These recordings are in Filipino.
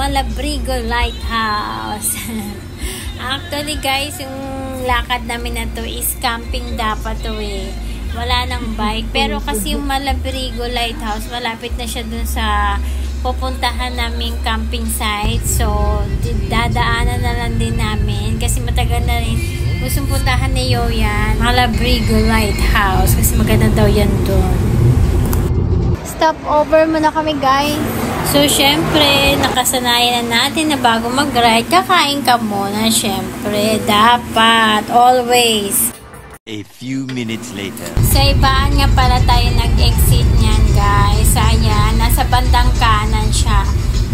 Malabrigo Lighthouse. Actually guys, yung lakad namin na to is camping dapat to eh. Wala nang bike. Pero kasi yung Malabrigo Lighthouse, malapit na siya dun sa pupuntahan naming camping site. So, dadaanan na lang din namin. Kasi matagal na rin gustong puntahan ni Yoyan. Malabrigo Lighthouse. Kasi maganda daw yan dun. Stop over muna kami guys. So, syempre, nakasanayan na natin na bago mag-ride, kakain ka muna. Syempre, dapat. Always. A few minutes later. Sa ibaan nga pala tayo nag-exit niyan guys. Ayan, nasa bandang kanan siya.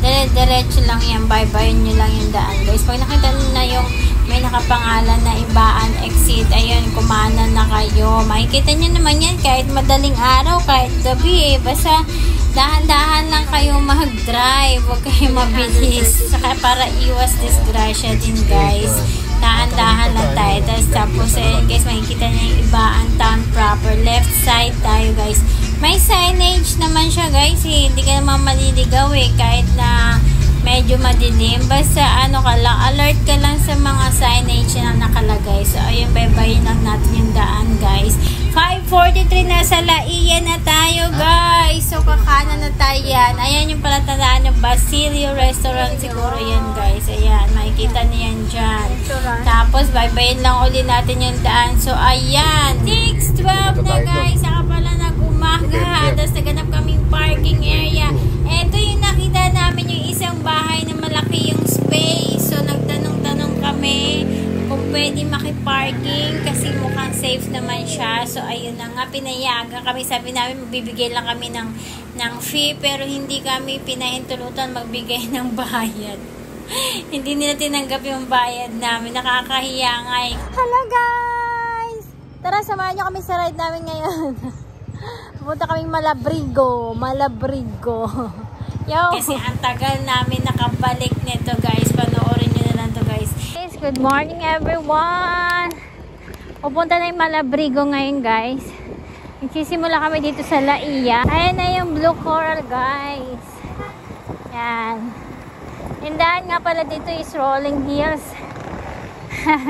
Dire-diretso lang yan. Bye-bye nyo lang yung daan guys. Pag nakita nyo na yung may nakapangalan na ibaan exit, ayun, kumanan na kayo. Makikita nyo naman yan kahit madaling araw, kahit gabi eh. Basta dahan-dahan lang kayo mag-drive. Huwag kayo mabilis. Saka para iwas disgrasya din guys. Dahan-dahan lang tayo. Tapos ayun guys, makikita nyo yung ibaan town proper. Left side tayo guys. May signage naman siya guys eh. Hindi ka naman maliligaw eh. Kahit na medyo madilim. Basta ano ka lang, alert ka lang sa mga signage na nakalagay. So ayun, bye-bye lang natin yung daan guys. 5:43 na sa Laia na tayo guys. So kakanan na tayo yan. Ayan yung palatandaan yung Basilio Restaurant siguro yan guys. Ayan, makikita niyan dyan. Tapos bye-bye lang ulit natin yung daan. So ayan, 6:12 na guys. Saka pala nag-umaga. Tapos naganap kaming parking area. Ito yung nakita namin yung isang bahay na malaki yung space. So nagtanong-tanong kami kung pwede makiparking kasi mukhang safe naman siya. So ayun na nga, pinayagan kami. Sabi namin magbibigay lang kami ng fee pero hindi kami pinahintulutan magbigay ng bayad. Hindi nila tinanggap yung bayad namin. Nakakahiya nga eh. Hello guys! Tara, samahan nyo kami sa ride namin ngayon. Pupunta kaming Malabrigo. Malabrigo. Yo! Kasi ang tagal namin nakabalik nito guys. Panoorin nyo na lang to guys. Good morning everyone! Pupunta na yung Malabrigo ngayon guys. Nagsisimula kami dito sa Laia. Ayan na yung Blue Coral guys. Yan. Yung daan nga pala dito is Rolling Hills.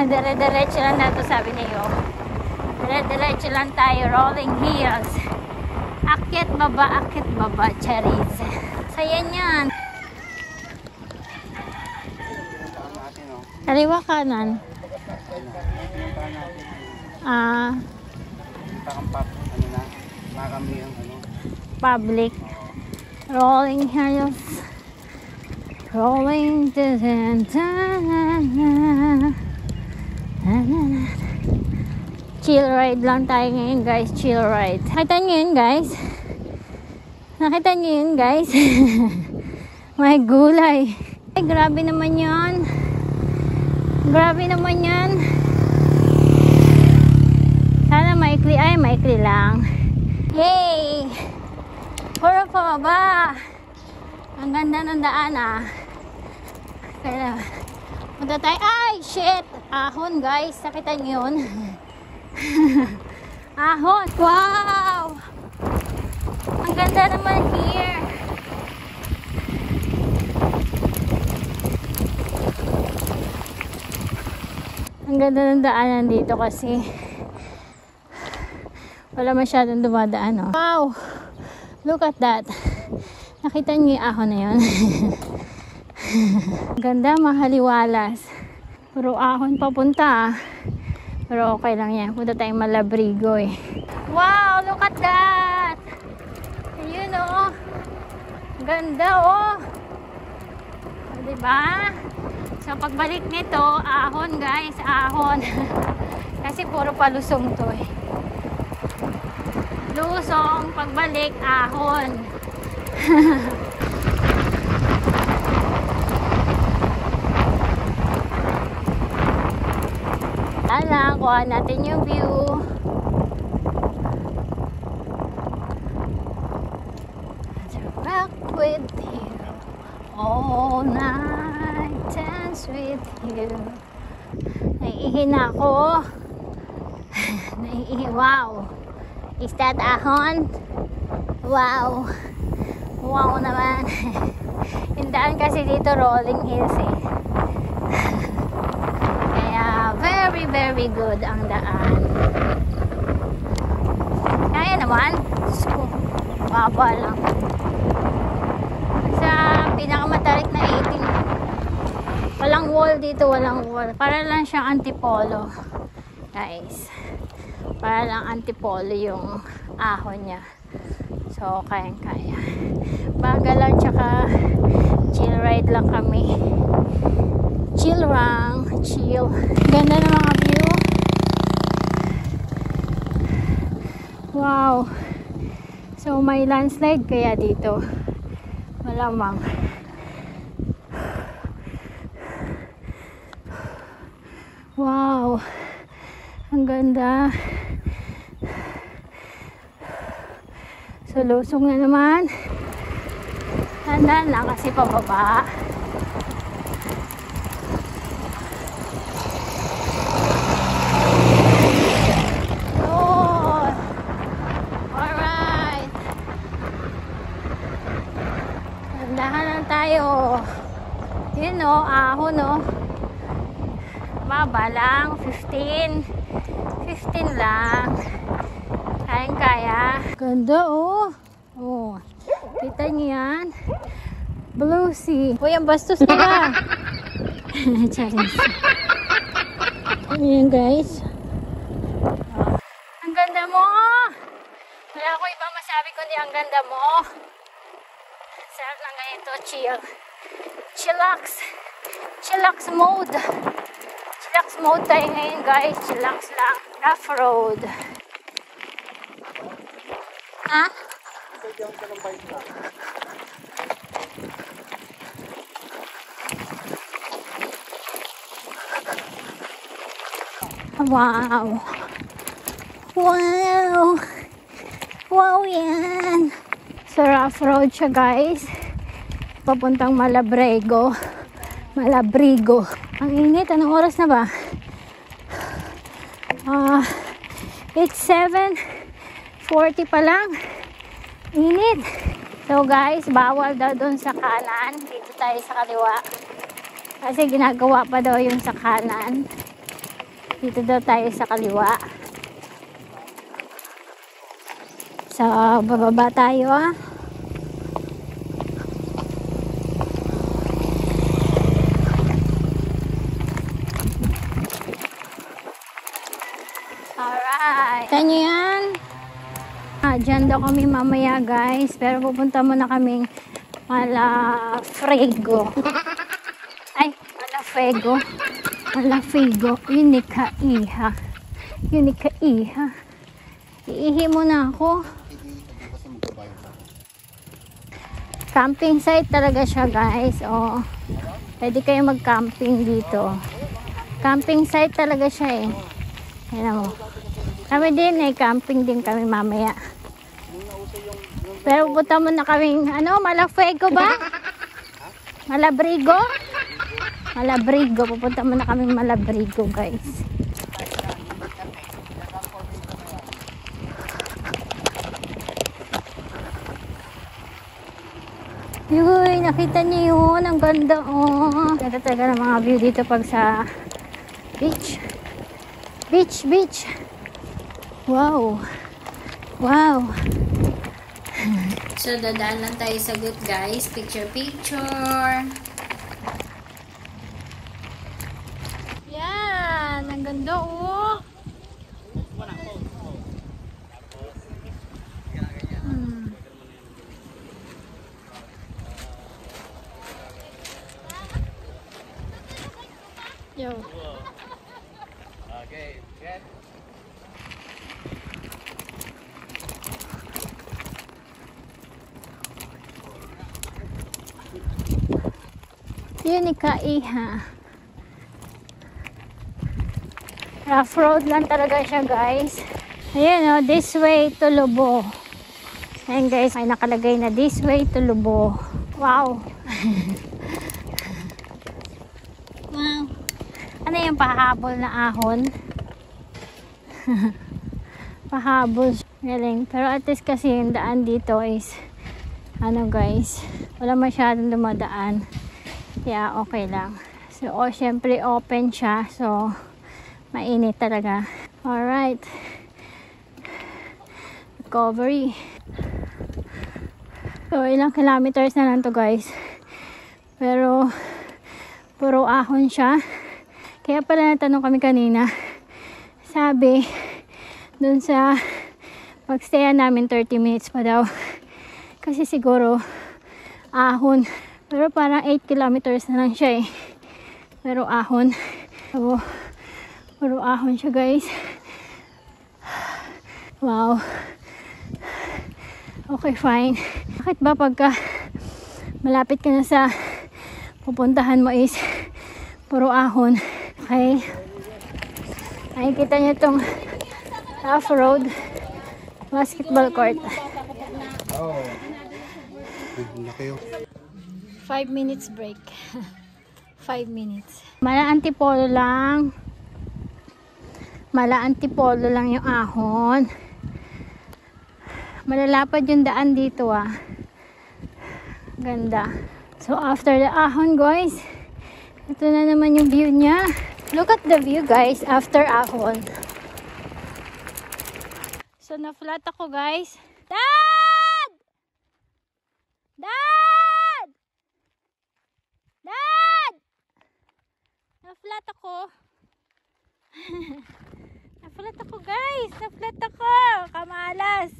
Dire-diretso lang na to sabi niyo. Dire-diretso lang tayo. Rolling Hills. Akit baba, charis. Saya niyan. Kaliwa kanan. Public. Rolling Hills. Rolling. Chill ride lang tayo ngayon guys. Chill ride. Nakita nyo yun guys? Nakita nyo yun guys? May gulay. Ay, grabe naman yan. Grabe naman yan. Sana maikli. Ay, maikli lang. Yay! Puro pababa. Ang ganda ng daan ah. Kaya, punta tayo. Ay, shit! Ahon guys. Nakita nyo yun? Ahon. Wow! Ang ganda naman here. Ang ganda ng daanan dito kasi wala masyadong dumadaan, no? Wow! Look at that. Nakita niyo yung ahon na yun? Ganda, mahaliwalas. Puro ahon papunta. Pero okay lang yan. Punta tayong Malabrigo eh. Wow! Look at that! Ayun oh! Ganda oh! Diba? So pagbalik nito, ahon guys, ahon. Kasi puro palusong to eh. Lusong, pagbalik, ahon. Alam, kuha natin yung view. Rock with you all night, dance with you. Naiihi na ako. Naiihi, wow. Is that ahon? Wow. Wow naman. Yung daan kasi dito rolling hills eh. Kaya very very good ang daan. Kaya naman. Baba lang. Sa pinakamatarik na 18. Walang wall dito, walang wall. Para lang siyang antipolo. Guys. Para lang antipolo yung ahon niya. So, kayang-kaya. Baga lang, tsaka chill ride lang kami. Chill lang. Chill. Ganda ng mga view. Wow. So, may landslide kaya dito. Malamang. Wow. Ang ganda. So, lusong na naman. Tandaan lang kasi pababa. Oh! Alright. Tandahan lang tayo. Yun o, ahon o. Baba lang. 15 lang. Kayang-kaya. Ganda oh. Oh. Kita niyo yan? Blue sea. Uy, ang bastos nila. Charis. Ayan guys. Oh. Ang ganda mo. Wala ko ibang masabi kundi ang ganda mo. Sarap lang ganito. Chill. Chillax. Chillax mode. Chillax mode tayo ngayon guys. Chillax lang. Rough road. Ha? Wow. Wow. Wow yan. So rough road siya guys. Papuntang Malabrigo. Malabrigo. Ang init. Anong oras na ba? It's 7:40 pa lang. Init. So guys, bawal daw doon sa kanan. Dito tayo sa kaliwa. Kasi ginagawa pa daw yung sa kanan. Dito daw tayo sa kaliwa. So, bababa tayo ah. Alright. Kita nyo yan? Dyan daw kami mamaya guys. Pero pupunta muna kaming Malafrego. Ay, Malafrego. Malafrego. Unika iha. Unika iha. Iihi muna ako. Camping site talaga siya guys. O, pwede kayo mag-camping dito. Camping site talaga siya eh. Ayan mo. Kami din eh, camping din kami mamaya. Pero pupunta muna kaming, Malafrego ba? Malabrigo? Malabrigo. Pupunta muna kaming Malabrigo guys. Uy, nakita niyo yun. Ang ganda oh. Ganda talaga ng mga view dito pag sa beach. Beach. Wow. Wow. So, dadaan lang tayo sa good guys. Picture. Yan. Ang ganda oh. Yo. Okay, good. Unika iha. Rough road lang talaga siya guys. Ayan o, this way to Lobo. Ayan guys, may nakalagay na this way to Lobo. Wow. Wow. Ano yung pahabol na ahon? Pahabol. Galing. Pero at least kasi yung daan dito is ano guys, wala masyadong dumadaan. Kaya okay lang. So, syempre open siya. So, mainit talaga. Alright. Recovery. So, ilang kilometers na lang to guys. Pero, puro ahon siya. Kaya pala natanong kami kanina. Sabi, dun sa pagstayan namin 30 minutes pa daw. Kasi siguro, ahon. Pero parang 8 kilometers na lang siya eh. Pero ahon. So, puro ahon siya guys. Wow. Okay, fine. Bakit ba pagka malapit ka na sa pupuntahan mo is puro ahon? Okay. Nakikita niyo itong off-road basketball court. 5 minutes break. 5 minutes. Mala antipolo lang. Mala antipolo lang yung ahon. Malalapad yung daan dito ah. Ganda. So after the ahon guys, ito na naman yung view niya. Look at the view guys after ahon. So na-flat ako guys. Dad! Dad! Dad! Na-flat ako. Na-flat ako guys. Na-flat ako. Kamalas.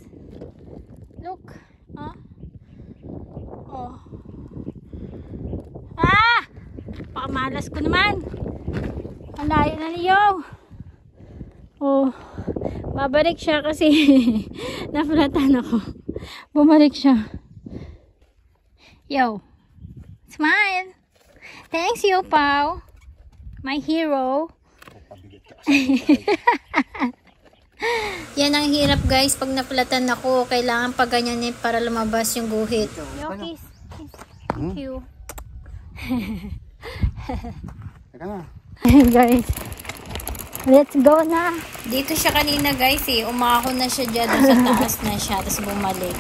Look. Huh? Oh. Ah! Pakamalas ko naman. Ang layo na niyo. Oh. Babalik siya kasi na-flatan ako. Bumalik siya. Yo. Smile. Thanks you, Pao. My hero. Yan ang hirap guys pag napalatan ako. Kailangan pa ganyan eh para lumabas yung guhit. Yo, kiss. Thank you. Guys, let's go na. Dito siya kanina guys eh. Umako na siya dyan sa taas na siya. Tapos bumalik.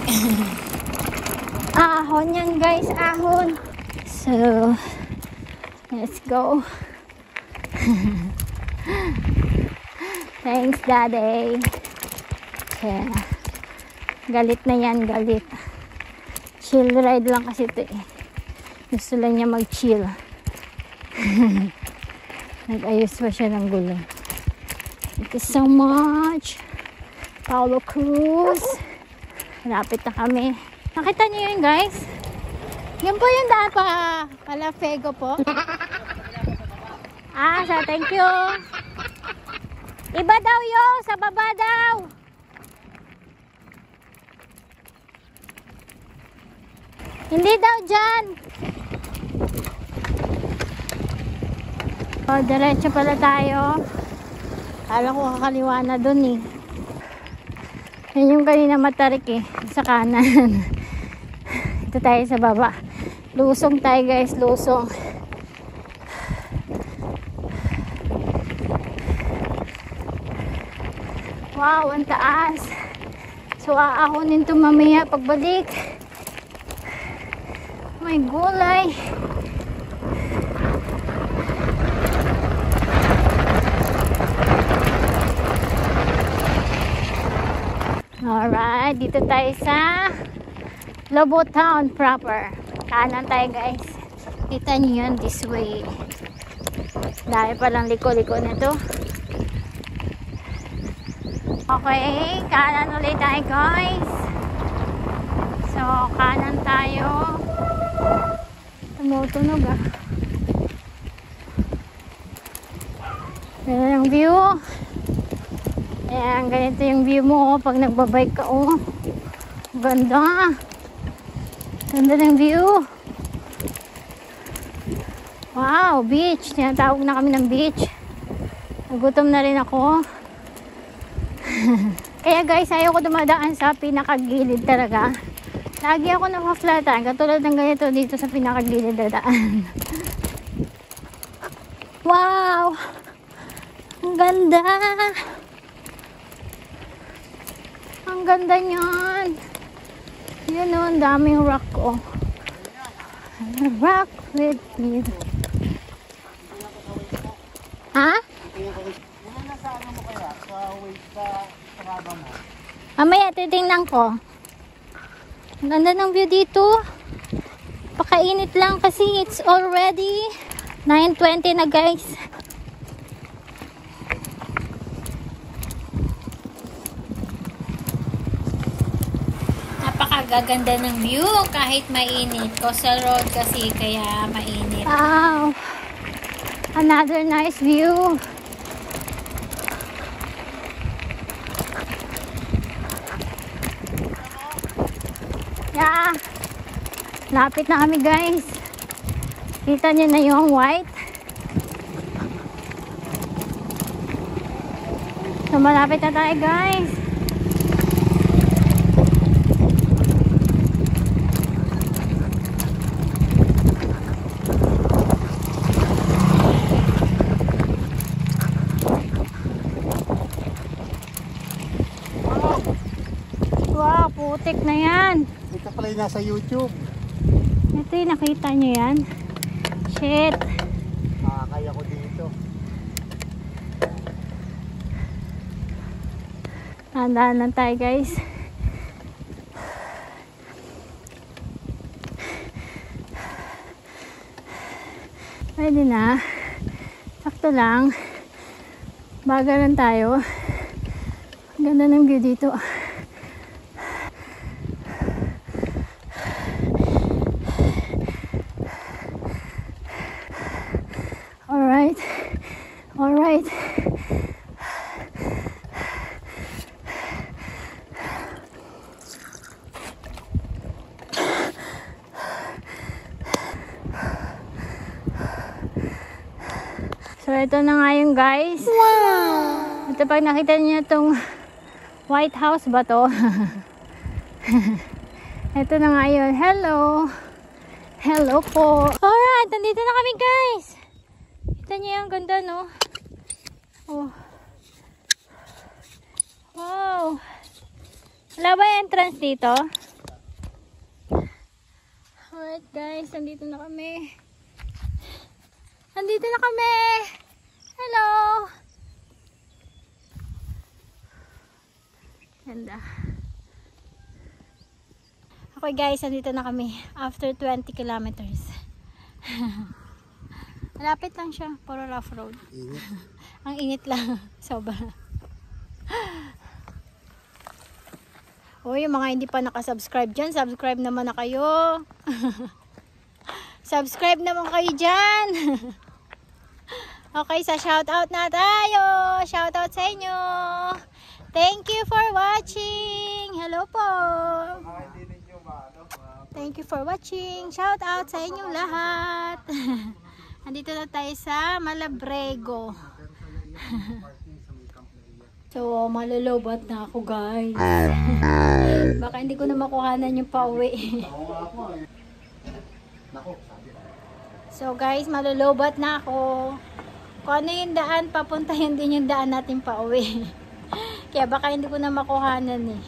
Ahon yan guys. Ahon. So, let's go. Thanks, Daddy. Yeah. Galit na yan, galit. Chill ride lang kasi ito eh. Gusto lang niya mag-chill. Nag-ayos pa siya ng gulo. Thank you so much. Paulo Cruz. Malapit na kami. Nakita niyo yun, guys? Yan po yung daan pa Calafego po. Thank you. Iba daw yun, sa baba daw. Hindi daw dyan. Oh, diretso pala tayo. Kala ko kakaliwa na dun eh. Yan yung kanina matarik eh, sa kanan. Ito tayo sa baba. Lusong tayo guys, lusong. Wow, ang taas. So, aahonin ito mamaya pagbalik. May gulay. Alright, dito tayo sa Lobo Town proper. Kanan tayo guys. Kita niyo yan, this way. Dahil palang liko-liko na to. Okay, kanan ulit tayo guys. So, kanan tayo. Tumutunog ah. Ayan ang view. Ayan, ganito yung view mo pag nagbabike ka oh. Ganda. Ganda ng view. Wow, beach. Tinatawag na kami ng beach. Nagutom na rin ako. Kaya guys, ayaw ko dumadaan sa pinakagilid talaga. Lagi ako nakaflatan. Katulad ng ganito dito sa pinakagilid na daan. Wow! Ang ganda! Ang ganda niyan! Yun o, ang daming rock o. Rock with me. Ha? Mamaya titingnan ko. Ang ganda ng view dito. Pakainit lang kasi it's already 9:20 na guys. Napakagaganda ng view kahit mainit. Coastal road kasi kaya mainit. Wow! Another nice view. Yeah. Lapit na kami guys. Kita niyo na yung white. So malapit na tayo guys. Wow, putik na yan. Ito pala yung nasa YouTube. Ito yung nakita nyo yan. Shit. Kaya ko dito. Tandaan lang tayo guys. Pwede na. Sakto lang. Bagalan tayo. Ang ganda ng view dito. Alright. Alright. So, ito na nga yung guys. Wow! Ito pag nakita niyo itong White House ba to? Ito na nga yun. Hello! Hello po! Alright! Nandito na kami guys! Kita niyo yung ganda no? Oh. Wow! Wala ba yung entrance dito? Alright guys, nandito na kami. Nandito na kami! Hello! Ganda. Okay guys, nandito na kami. After 20 kilometers. Malapit lang siya. Puro rough road. Ang init lang. Sobra. O, yung mga hindi pa nakasubscribe dyan, subscribe naman na kayo. Subscribe naman kayo dyan. Okay, sa shoutout na tayo. Shoutout sa inyo. Thank you for watching. Hello po. Thank you for watching. Shoutout sa inyong lahat. Andito na tayo sa Malabrego. So, malulobot na ako guys. Baka hindi ko na makuhanan yung pauwi. So guys, malulobot na ako. Kung ano yung daan, papuntahin din yung daan natin pauwi. Kaya baka hindi ko na makuhanan eh.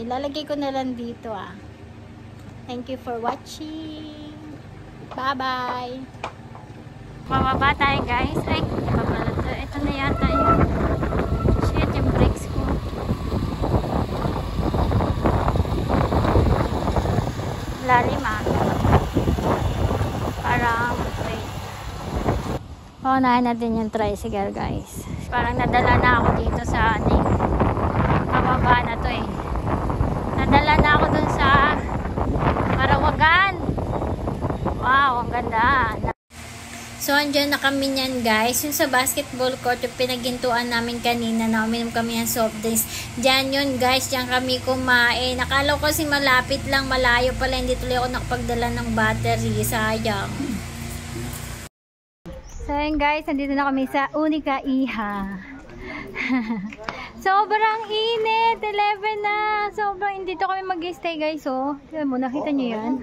Lalagay ko na lang dito ah. Thank you for watching. Bye-bye. Bababa tayo guys. Ay, bababa. Ito na yata yung shit, yung brakes ko. Lalim ah. Parang brake. Paunahin natin yung tricycle guys. Parang nadala na ako dito sa pababa na to eh. Nadala na ako dun sa Marawagan. Wow, ang ganda. So, andyan na kami niyan guys. Yung sa basketball court, yung pinagintuan namin kanina na uminom kami ng soft drinks. Diyan yun guys, diyan kami kumain. Nakala ko kasi malapit lang, malayo pala. Hindi tuloy ako nakapagdala ng battery. Sayang. So, yun guys, nandito na kami sa Unica Iha. Sobrang init. 11 na. Sobrang dito kami mag-stay guys. Oh. Tignan mo, nakita nyo yan?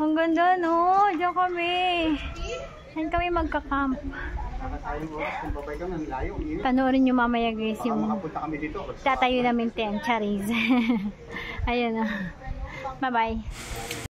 Ang ganda no. Diyan kami. Diyan kami magka-camp. Panoorin nyo mamaya guys yung tatayo namin tent. Charis. Ayan na. Bye-bye.